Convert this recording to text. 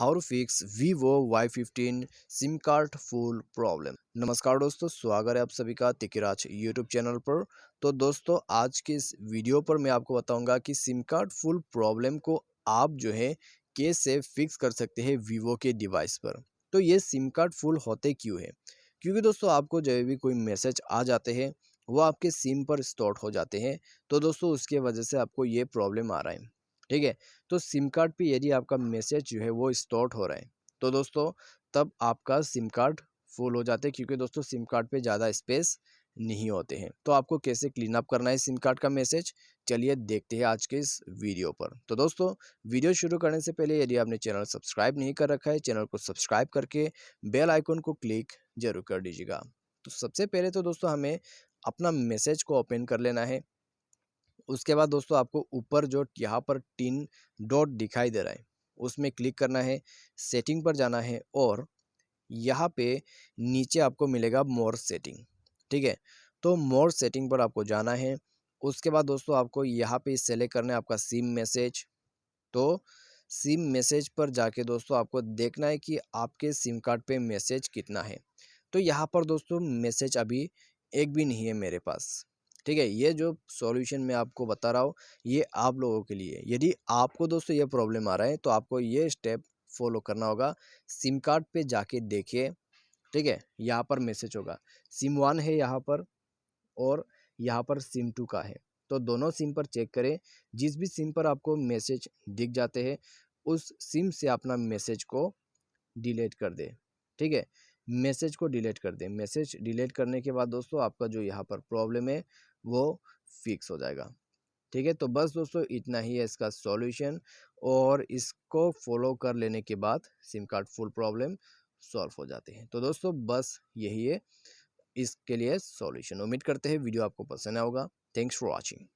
How to fix Vivo Y15 SIM card full problem. नमस्कार दोस्तों, स्वागत है आप सभी का तिकिराज यूट्यूब चैनल पर। तो दोस्तों, आज के इस वीडियो पर मैं आपको बताऊंगा कि सिम कार्ड फुल प्रॉब्लम को आप जो है कैसे फिक्स कर सकते हैं Vivo के डिवाइस पर। तो ये सिम कार्ड फुल होते क्यों है? क्योंकि दोस्तों, आपको जब भी कोई मैसेज आ जाते हैं वो आपके सिम पर स्टोर हो जाते हैं। तो दोस्तों, उसके वजह से आपको ये प्रॉब्लम आ रहा है। ठीक है, तो सिम कार्ड पे यदि आपका मैसेज जो है वो स्टोर हो रहा है तो दोस्तों तब आपका सिम कार्ड फुल हो जाते हैं, क्योंकि दोस्तों सिम कार्ड पे ज़्यादा स्पेस नहीं होते हैं। तो आपको कैसे क्लीन अप करना है सिम कार्ड का मैसेज, चलिए देखते हैं आज के इस वीडियो पर। तो दोस्तों, वीडियो शुरू करने से पहले यदि आपने चैनल सब्सक्राइब नहीं कर रखा है, चैनल को सब्सक्राइब करके बेल आइकन को क्लिक जरूर कर दीजिएगा। तो सबसे पहले तो दोस्तों हमें अपना मैसेज को ओपन कर लेना है। उसके बाद दोस्तों आपको ऊपर जो यहाँ पर 3 डॉट दिखाई दे रहा है उसमें क्लिक करना है, सेटिंग पर जाना है और यहाँ पे नीचे आपको मिलेगा मोर सेटिंग। ठीक है, तो मोर सेटिंग पर आपको जाना है। उसके बाद दोस्तों आपको यहाँ पे सेलेक्ट करना है आपका सिम मैसेज। तो सिम मैसेज पर जाके दोस्तों आपको देखना है कि आपके सिम कार्ड पे मैसेज कितना है। तो यहाँ पर दोस्तों मैसेज अभी एक भी नहीं है मेरे पास। ठीक है, ये जो सॉल्यूशन मैं आपको बता रहा हूँ ये आप लोगों के लिए। यदि आपको दोस्तों ये प्रॉब्लम आ रहा है तो आपको ये स्टेप फॉलो करना होगा। सिम कार्ड पे जाके देखिए। ठीक है, यहाँ पर मैसेज होगा, सिम 1 है यहाँ पर और यहाँ पर सिम 2 का है। तो दोनों सिम पर चेक करें, जिस भी सिम पर आपको मैसेज दिख जाते हैं उस सिम से अपना मैसेज को डिलीट कर दे। ठीक है, मैसेज को डिलीट कर दें। मैसेज डिलीट करने के बाद दोस्तों आपका जो यहाँ पर प्रॉब्लम है वो फिक्स हो जाएगा। ठीक है, तो बस दोस्तों इतना ही है इसका सॉल्यूशन और इसको फॉलो कर लेने के बाद SIM card full problem solve हो जाते हैं। तो दोस्तों बस यही है इसके लिए सॉल्यूशन। उम्मीद करते हैं वीडियो आपको पसंद आया होगा। Thanks for watching.